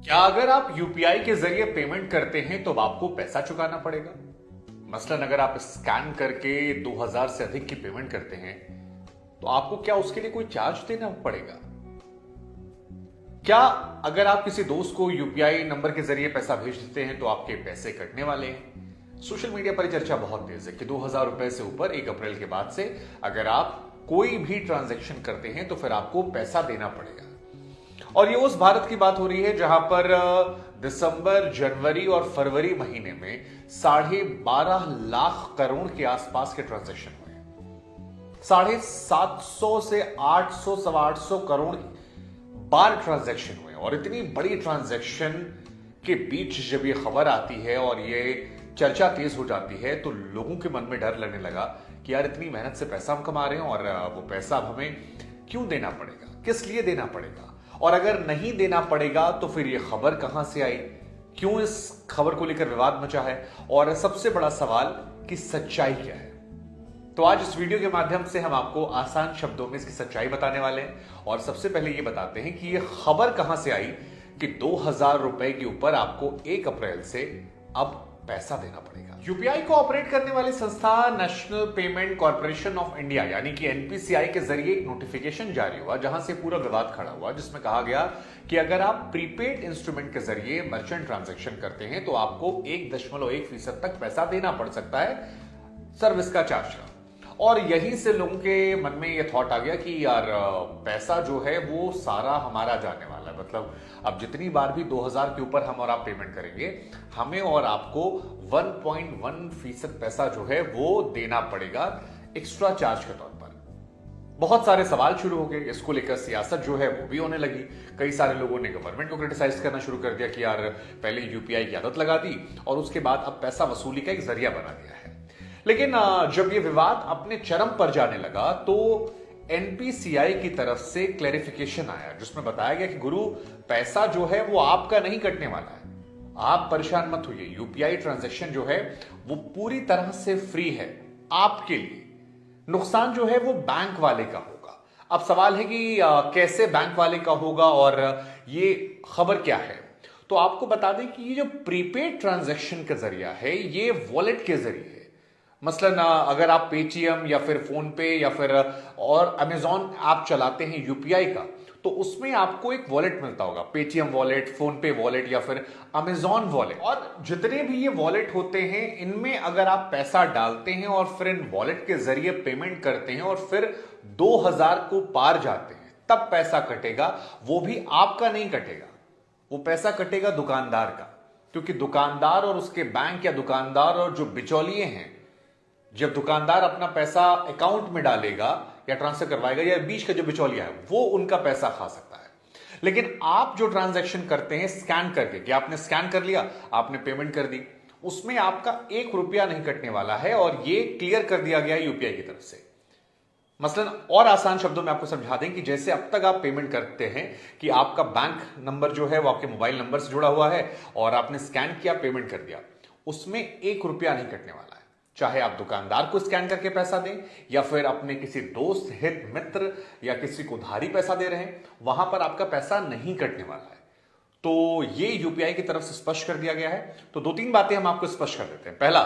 क्या अगर आप यूपीआई के जरिए पेमेंट करते हैं तो आपको पैसा चुकाना पड़ेगा? मसलन अगर आप स्कैन करके 2000 से अधिक की पेमेंट करते हैं तो आपको क्या उसके लिए कोई चार्ज देना पड़ेगा? क्या अगर आप किसी दोस्त को यूपीआई नंबर के जरिए पैसा भेज देते हैं तो आपके पैसे कटने वाले हैं? सोशल मीडिया पर चर्चा बहुत तेज है कि 2000 रुपए से ऊपर 1 अप्रैल के बाद से अगर आप कोई भी ट्रांजैक्शन करते हैं तो फिर आपको पैसा देना पड़ेगा। और ये उस भारत की बात हो रही है जहां पर दिसंबर, जनवरी और फरवरी महीने में 12.5 लाख करोड़ के आसपास के ट्रांजैक्शन हुए। 750 से 800, 825 करोड़ बार ट्रांजैक्शन हुए। और इतनी बड़ी ट्रांजैक्शन के बीच जब ये खबर आती है और ये चर्चा तेज हो जाती है तो लोगों के मन में डर लगने लगा कि यार इतनी मेहनत से पैसा हम कमा रहे हैं और वो पैसा अब हमें क्यों देना पड़ेगा, किस लिए देना पड़ेगा, और अगर नहीं देना पड़ेगा तो फिर ये खबर कहां से आई, क्यों इस खबर को लेकर विवाद मचा है, और सबसे बड़ा सवाल कि सच्चाई क्या है। तो आज इस वीडियो के माध्यम से हम आपको आसान शब्दों में इसकी सच्चाई बताने वाले हैं। और सबसे पहले ये बताते हैं कि ये खबर कहां से आई कि 2000 रुपए के ऊपर आपको 1 अप्रैल से अब पैसा देना पड़ेगा। यूपीआई को ऑपरेट करने वाली संस्था national payment corporation of India यानी कि एनपीसीआई के जरिए एक नोटिफिकेशन जारी हुआ जहां से पूरा विवाद खड़ा हुआ, जिसमें कहा गया कि अगर आप प्रीपेड इंस्ट्रूमेंट के जरिए मर्चेंट ट्रांजैक्शन करते हैं तो आपको 1.1% तक पैसा देना पड़ सकता है सर्विस का चार्ज का। और यहीं से लोगों के मन में ये थॉट आ गया कि यार पैसा जो है वो सारा हमारा जाने वाला है। मतलब अब जितनी बार भी 2000 के ऊपर हम और आप पेमेंट करेंगे, हमें और आपको 1.1% पैसा जो है वो देना पड़ेगा एक्स्ट्रा चार्ज के तौर पर। बहुत सारे सवाल शुरू हो गए, इसको लेकर सियासत जो है वो भी होने लगी। कई सारे लोगों ने गवर्नमेंट को क्रिटिसाइज करना शुरू कर दिया कि यार पहले यूपीआई की आदत लगा दी और उसके बाद अब पैसा वसूली का एक जरिया बना दिया है। लेकिन जब ये विवाद अपने चरम पर जाने लगा तो एनपीसीआई की तरफ से क्लैरिफिकेशन आया जिसमें बताया गया कि गुरु पैसा जो है वो आपका नहीं कटने वाला है, आप परेशान मत होइए। यूपीआई ट्रांजैक्शन जो है वो पूरी तरह से फ्री है आपके लिए, नुकसान जो है वो बैंक वाले का होगा। अब सवाल है कि कैसे बैंक वाले का होगा और ये खबर क्या है। तो आपको बता दें कि ये जो प्रीपेड ट्रांजैक्शन का जरिया है ये वॉलेट के जरिए है। मसलन अगर आप पेटीएम या फिर फोन पे या फिर और अमेजॉन ऐप चलाते हैं यूपीआई का, तो उसमें आपको एक वॉलेट मिलता होगा, पेटीएम वॉलेट, फोन पे वॉलेट या फिर अमेजॉन वॉलेट। और जितने भी ये वॉलेट होते हैं इनमें अगर आप पैसा डालते हैं और फिर इन वॉलेट के जरिए पेमेंट करते हैं और फिर 2000 को पार जाते हैं तब पैसा कटेगा। वो भी आपका नहीं कटेगा, वो पैसा कटेगा दुकानदार का, क्योंकि दुकानदार और उसके बैंक या दुकानदार और जो बिचौलिए हैं, जब दुकानदार अपना पैसा अकाउंट में डालेगा या ट्रांसफर करवाएगा या बीच का जो बिचौलिया है वो उनका पैसा खा सकता है। लेकिन आप जो ट्रांजैक्शन करते हैं स्कैन करके, कि आपने स्कैन कर लिया, आपने पेमेंट कर दी, उसमें आपका 1 रुपया नहीं कटने वाला है। और ये क्लियर कर दिया गया यूपीआई की तरफ से। मसलन और आसान शब्दों में आपको समझा दें कि जैसे अब तक आप पेमेंट करते हैं कि आपका बैंक नंबर जो है वो आपके मोबाइल नंबर से जुड़ा हुआ है और आपने स्कैन किया, पेमेंट कर दिया, उसमें 1 रुपया नहीं कटने वाला है। चाहे आप दुकानदार को स्कैन करके पैसा दें या फिर अपने किसी दोस्त, हित, मित्र या किसी को उधारी पैसा दे रहे हैं, वहां पर आपका पैसा नहीं कटने वाला है। तो ये यूपीआई की तरफ से स्पष्ट कर दिया गया है। तो 2-3 बातें हम आपको स्पष्ट कर देते हैं। पहला,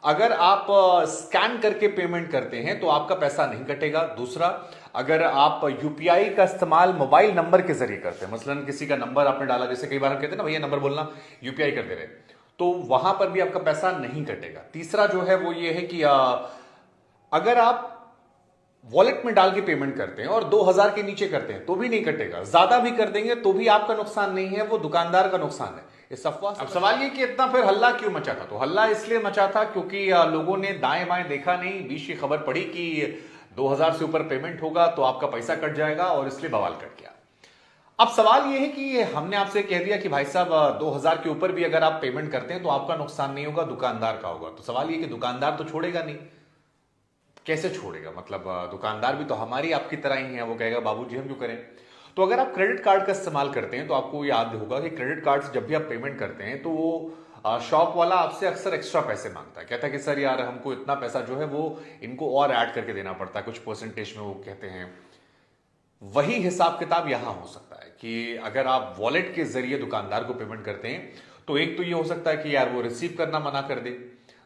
अगर आप स्कैन करके पेमेंट करते हैं तो आपका पैसा नहीं कटेगा। दूसरा, अगर आप यूपीआई का इस्तेमाल मोबाइल नंबर के जरिए करते हैं, मसलन किसी का नंबर आपने डाला, जैसे कई बार हम कहते हैं ना भैया नंबर बोलना, यूपीआई कर दे रहे, तो वहां पर भी आपका पैसा नहीं कटेगा। तीसरा जो है वो ये है कि अगर आप वॉलेट में डाल के पेमेंट करते हैं और 2000 के नीचे करते हैं तो भी नहीं कटेगा। ज्यादा भी कर देंगे तो भी आपका नुकसान नहीं है, वो दुकानदार का नुकसान है। इस अफवाह। अब सवाल ये कि इतना फिर हल्ला क्यों मचा था? तो हल्ला इसलिए मचा था क्योंकि लोगों ने दाएं बाएं देखा नहीं, बीच की खबर पड़ी कि 2000 से ऊपर पेमेंट होगा तो आपका पैसा कट जाएगा और इसलिए बवाल कट गया। अब सवाल यह है कि हमने आपसे कह दिया कि भाई साहब 2000 के ऊपर भी अगर आप पेमेंट करते हैं तो आपका नुकसान नहीं होगा, दुकानदार का होगा। तो सवाल यह कि दुकानदार तो छोड़ेगा नहीं। कैसे छोड़ेगा? मतलब दुकानदार भी तो हमारी आपकी तरह ही है, वो कहेगा बाबूजी हम क्यों करें। तो अगर आप क्रेडिट कार्ड का इस्तेमाल करते हैं तो आपको याद होगा कि क्रेडिट कार्ड से जब भी आप पेमेंट करते हैं तो वो शॉप वाला आपसे अक्सर एक्स्ट्रा पैसे मांगता है, कहता है कि सर यार हमको इतना पैसा जो है वो इनको और ऐड करके देना पड़ता है, कुछ परसेंटेज में वो कहते हैं। वही हिसाब किताब यहां हो सकता है कि अगर आप वॉलेट के जरिए दुकानदार को पेमेंट करते हैं तो एक तो ये हो सकता है कि यार वो रिसीव करना मना कर दे।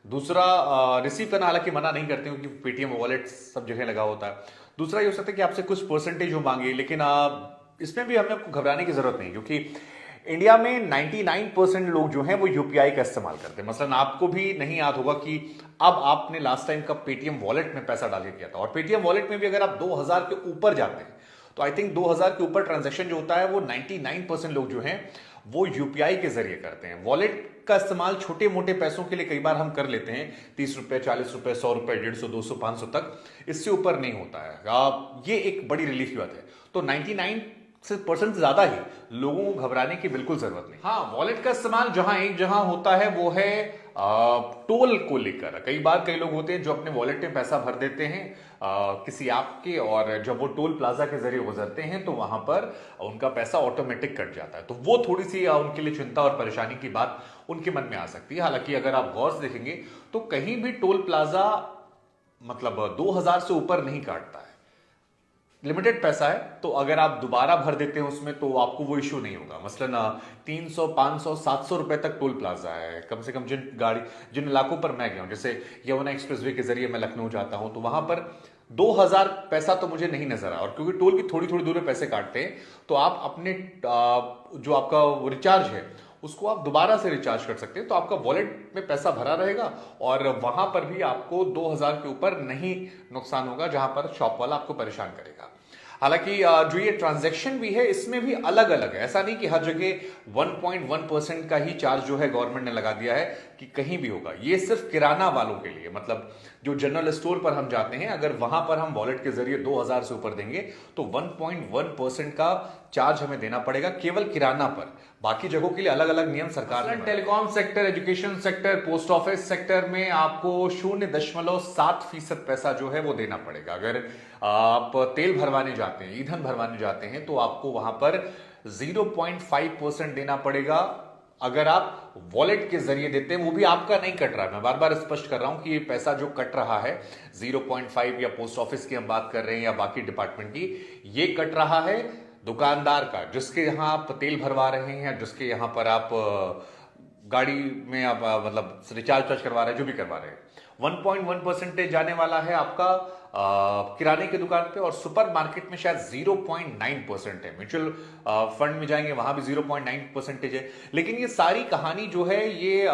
दूसरा, रिसीव करना हालांकि मना नहीं करते क्योंकि पेटीएम वॉलेट सब जगह लगा होता है। दूसरा ये हो सकता है कि आपसे कुछ परसेंटेज वो मांगे, लेकिन इसमें भी हमें आपको घबराने की जरूरत नहीं, क्योंकि इंडिया में 99% लोग जो हैं वो यूपीआई का इस्तेमाल करते हैं। मसलन आपको भी नहीं याद होगा कि अब आपने लास्ट टाइम कब पेटीएम वॉलेट में पैसा डाल के किया था। और पेटीएम वॉलेट में भी अगर आप 2000 के ऊपर जाते हैं तो आई थिंक 2000 के ऊपर ट्रांजैक्शन जो होता है वो 99% लोग जो हैं वो यूपीआई के जरिए करते हैं। वॉलेट का इस्तेमाल छोटे मोटे पैसों के लिए कई बार हम कर लेते हैं, 30 रुपए, 40 रुपए, 100 रुपए, 150, 200, 500 तक, इससे ऊपर नहीं होता है। ये एक बड़ी रिलीफ की बात है। तो 99% से ज्यादा ही लोगों को घबराने की बिल्कुल जरूरत नहीं। हाँ, वॉलेट का इस्तेमाल एक जहां होता है वो है टोल को लेकर। कई बार कई लोग होते हैं जो अपने वॉलेट में पैसा भर देते हैं किसी ऐप के, और जब वो टोल प्लाजा के जरिए गुजरते हैं तो वहां पर उनका पैसा ऑटोमेटिक कट जाता है। तो वो थोड़ी सी उनके लिए चिंता और परेशानी की बात उनके मन में आ सकती है। हालांकि अगर आप गौर से देखेंगे तो कहीं भी टोल प्लाजा मतलब 2000 से ऊपर नहीं काटता है, लिमिटेड पैसा है। तो अगर आप दोबारा भर देते हैं उसमें तो आपको वो इश्यू नहीं होगा। मसलन 300, 500, 700 रुपए तक टोल प्लाजा है कम से कम। जिन इलाकों पर मैं गया हूं, जैसे यमुना एक्सप्रेसवे के जरिए मैं लखनऊ जाता हूं, तो वहां पर 2000 पैसा तो मुझे नहीं नजर आया। और क्योंकि टोल भी थोड़ी थोड़ी दूर में पैसे काटते हैं, तो आप अपने जो आपका रिचार्ज है उसको आप दोबारा से रिचार्ज कर सकते हैं। तो आपका वॉलेट में पैसा भरा रहेगा और वहां पर भी आपको 2000 के ऊपर नहीं नुकसान होगा जहां पर शॉप वाला आपको परेशान करेगा। हालांकि जो ये ट्रांजैक्शन भी है इसमें भी अलग अलग है। ऐसा नहीं कि हर जगह 1.1% का ही चार्ज जो है गवर्नमेंट ने लगा दिया है कि कहीं भी होगा। ये सिर्फ किराना वालों के लिए, मतलब जो जनरल स्टोर पर हम जाते हैं, अगर वहां पर हम वॉलेट के जरिए 2000 से ऊपर देंगे तो 1.1% का चार्ज हमें देना पड़ेगा केवल किराना पर। बाकी जगहों के लिए अलग अलग नियम सरकार ने। Telecom sector, education sector, post office sector में आपको 0.7% पैसा जो है वो देना पड़ेगा। अगर आप तेल भरवाने जाते हैं, ईंधन भरवाने जाते हैं, तो आपको वहां पर 0.5% देना पड़ेगा। अगर आप वॉलेट के जरिए देते हैं, वो भी आपका नहीं कट रहा है। मैं बार बार स्पष्ट कर रहा हूं कि ये पैसा जो कट रहा है 0.5, या पोस्ट ऑफिस की हम बात कर रहे हैं या बाकी डिपार्टमेंट की, ये कट रहा है दुकानदार का, जिसके यहां आप तेल भरवा रहे हैं, जिसके यहां पर आप गाड़ी में आप मतलब रिचार्ज करवा रहे हैं, जो भी करवा रहे हैं। 1.1% जाने वाला है आपका किराने की दुकान पे, और सुपर मार्केट में शायद 0.9% है। म्यूचुअल फंड में जाएंगे वहां भी 0.9% है। लेकिन ये सारी कहानी जो है ये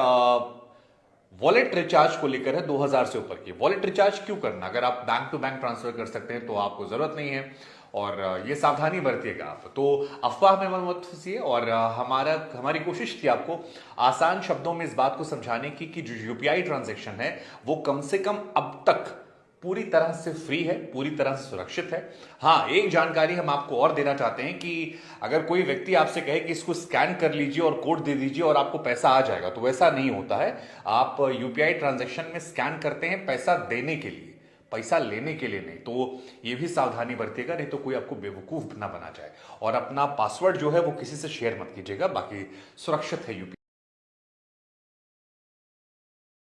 वॉलेट रिचार्ज को लेकर है 2000 से ऊपर की। वॉलेट रिचार्ज क्यों करना? अगर आप बैंक टू बैंक ट्रांसफर कर सकते हैं तो आपको जरूरत नहीं है, और ये सावधानी बरतिएगा आप। तो अफवाह में मत फंसिए, और हमारी कोशिश थी आपको आसान शब्दों में इस बात को समझाने की कि जो यूपीआई ट्रांजैक्शन है वो कम से कम अब तक पूरी तरह से फ्री है, पूरी तरह से सुरक्षित है। हाँ, एक जानकारी हम आपको और देना चाहते हैं कि अगर कोई व्यक्ति आपसे कहे कि इसको स्कैन कर लीजिए और कोड दे दीजिए और आपको पैसा आ जाएगा, तो वैसा नहीं होता है। आप यूपीआई ट्रांजैक्शन में स्कैन करते हैं पैसा देने के लिए, पैसा लेने के लिए नहीं। तो ये भी सावधानी बरतिएगा, नहीं तो कोई आपको बेवकूफ ना बना जाए। और अपना पासवर्ड जो है वो किसी से शेयर मत कीजिएगा, बाकी सुरक्षित है यूपीआई।